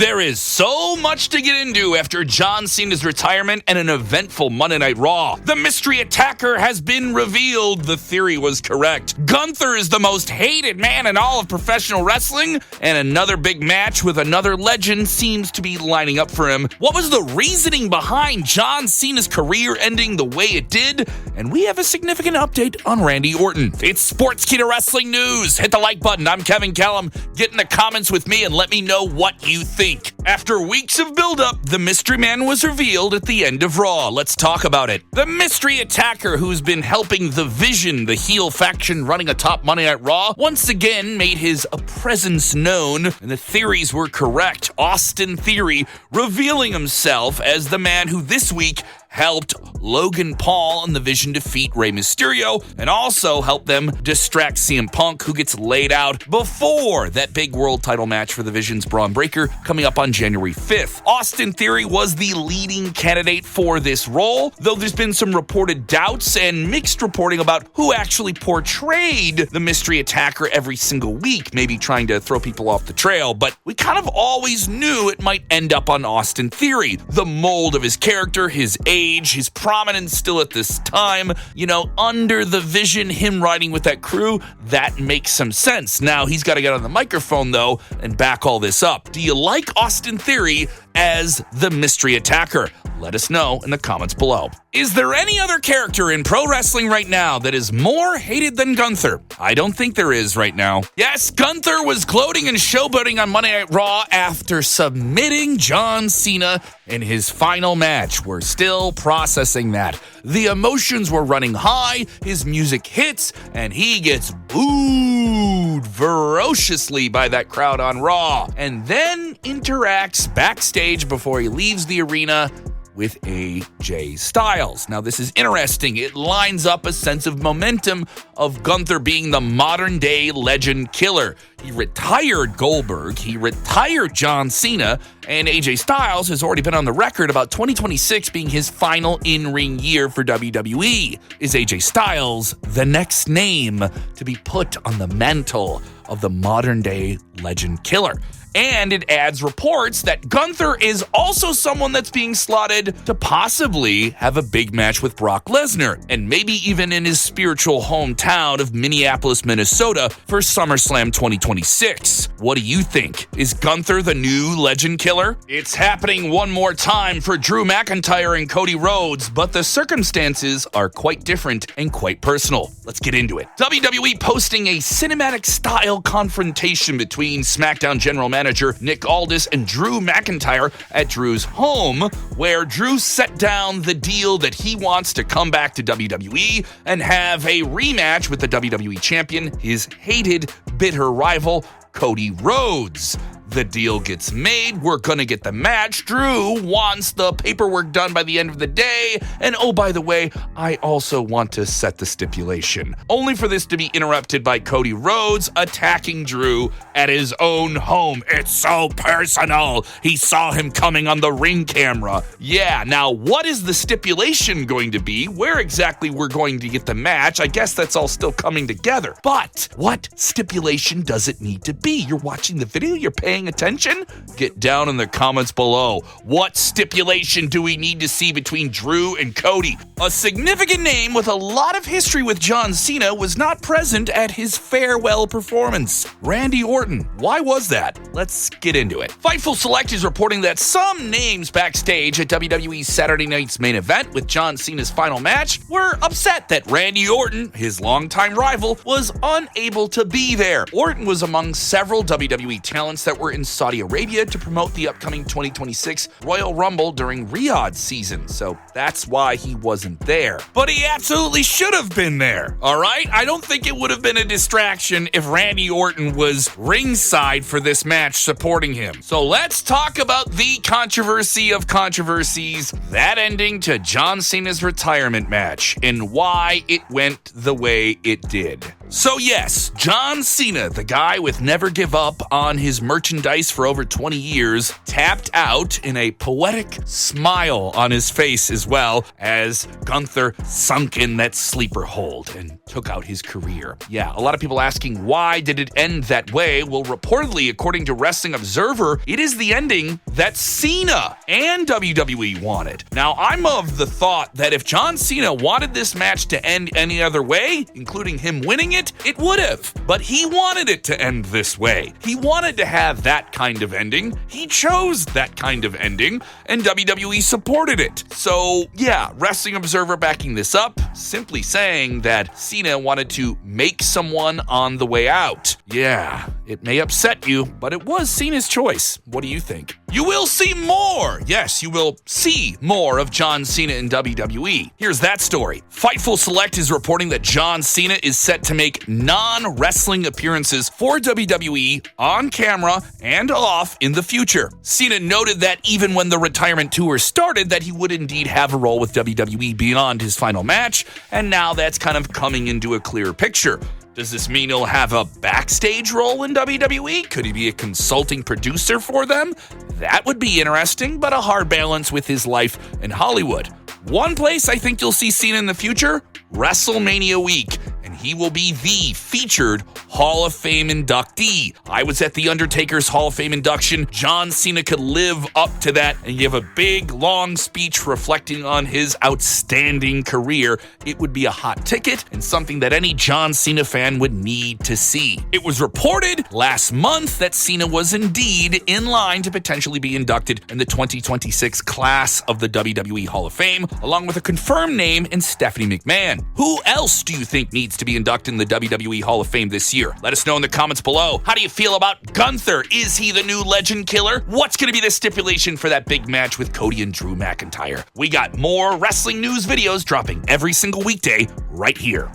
There is so much to get into after John Cena's retirement and an eventful Monday Night Raw. The mystery attacker has been revealed. The theory was correct. Gunther is the most hated man in all of professional wrestling, and another big match with another legend seems to be lining up for him. What was the reasoning behind John Cena's career ending the way it did? And we have a significant update on Randy Orton. It's Sportskeeda Wrestling News. Hit the like button. I'm Kevin Kellum. Get in the comments with me and let me know what you think. After weeks of build-up, the mystery man was revealed at the end of Raw. Let's talk about it. The mystery attacker who's been helping The Vision, the heel faction running atop Monday Night Raw, once again made his presence known, and the theories were correct. Austin Theory revealing himself as the man who this week helped Logan Paul and The Vision defeat Rey Mysterio, and also helped them distract CM Punk, who gets laid out before that big world title match for The Vision's Braun Breaker coming up on January 5th. Austin Theory was the leading candidate for this role, though there's been some reported doubts and mixed reporting about who actually portrayed the mystery attacker every single week, maybe trying to throw people off the trail, but we kind of always knew it might end up on Austin Theory. The mold of his character, his age, his prominence still at this time, under The Vision, him riding with that crew, that makes some sense. Now, he's got to get on the microphone, though, and back all this up. Do you like Austin Theory as the mystery attacker? Let us know in the comments below. Is there any other character in pro wrestling right now that is more hated than Gunther? I don't think there is right now. Yes, Gunther was gloating and showboating on Monday Night Raw after submitting John Cena in his final match. We're still processing that. The emotions were running high, his music hits, and he gets booed ferociously by that crowd on Raw, and then interacts backstage before he leaves the arena with AJ Styles. Now, this is interesting. It lines up a sense of momentum of Gunther being the modern-day legend killer. He retired Goldberg, he retired John Cena, and AJ Styles has already been on the record about 2026 being his final in-ring year for WWE. Is AJ Styles the next name to be put on the mantle of the modern-day legend killer? And it adds reports that Gunther is also someone that's being slotted to possibly have a big match with Brock Lesnar, and maybe even in his spiritual hometown of Minneapolis, Minnesota for SummerSlam 2026. What do you think? Is Gunther the new legend killer? It's happening one more time for Drew McIntyre and Cody Rhodes, but the circumstances are quite different and quite personal. Let's get into it. WWE posting a cinematic-style confrontation between SmackDown General Manager Nick Aldis and Drew McIntyre at Drew's home, where Drew set down the deal that he wants to come back to WWE and have a rematch with the WWE Champion, his hated, bitter rival, Cody Rhodes. The deal gets made. We're going to get the match. Drew wants the paperwork done by the end of the day. And oh, by the way, I also want to set the stipulation. Only for this to be interrupted by Cody Rhodes attacking Drew at his own home. It's so personal. He saw him coming on the ring camera. Yeah, now what is the stipulation going to be? Where exactly we're going to get the match? I guess that's all still coming together. But what stipulation does it need to be? You're watching the video, you're paying attention? Get down in the comments below. What stipulation do we need to see between Drew and Cody? A significant name with a lot of history with John Cena was not present at his farewell performance. Randy Orton. Why was that? Let's get into it. Fightful Select is reporting that some names backstage at WWE's Saturday night's main event with John Cena's final match were upset that Randy Orton, his longtime rival, was unable to be there. Orton was among several WWE talents that were in Saudi Arabia to promote the upcoming 2026 Royal Rumble during Riyadh season, so that's why he wasn't there. But he absolutely should have been there, all right? I don't think it would have been a distraction if Randy Orton was ringside for this match supporting him. So let's talk about the controversy of controversies, that ending to John Cena's retirement match and why it went the way it did. So yes, John Cena, the guy with never give up on his merchandise for over 20 years, tapped out in a poetic smile on his face as well as Gunther sunk in that sleeper hold and took out his career. Yeah, a lot of people asking why did it end that way? Well, reportedly, according to Wrestling Observer, it is the ending that Cena and WWE wanted. Now, I'm of the thought that if John Cena wanted this match to end any other way, including him winning it would have. But he wanted it to end this way. He wanted to have that kind of ending. He chose that kind of ending, and WWE supported it. So, yeah, Wrestling Observer backing this up, simply saying that Cena wanted to make someone on the way out. Yeah, it may upset you, but it was Cena's choice. What do you think? You will see more. Yes, you will see more of John Cena in WWE. Here's that story. Fightful Select is reporting that John Cena is set to make non-wrestling appearances for WWE on camera and off in the future. Cena noted that even when the retirement tour started, that he would indeed have a role with WWE beyond his final match, and now that's kind of coming into a clearer picture. Does this mean he'll have a backstage role in WWE? Could he be a consulting producer for them? That would be interesting, but a hard balance with his life in Hollywood. One place I think you'll see Cena in the future, WrestleMania week, and he will be the featured Hall of Fame inductee. I was at The Undertaker's Hall of Fame induction. John Cena could live up to that and give a big, long speech reflecting on his outstanding career. It would be a hot ticket and something that any John Cena fan would need to see. It was reported last month that Cena was indeed in line to potentially be inducted in the 2026 class of the WWE Hall of Fame, along with a confirmed name in Stephanie McMahon. Who else do you think needs to be inducted in the WWE Hall of Fame this year? Let us know in the comments below. How do you feel about Gunther? Is he the new legend killer? What's going to be the stipulation for that big match with Cody and Drew McIntyre? We got more wrestling news videos dropping every single weekday right here.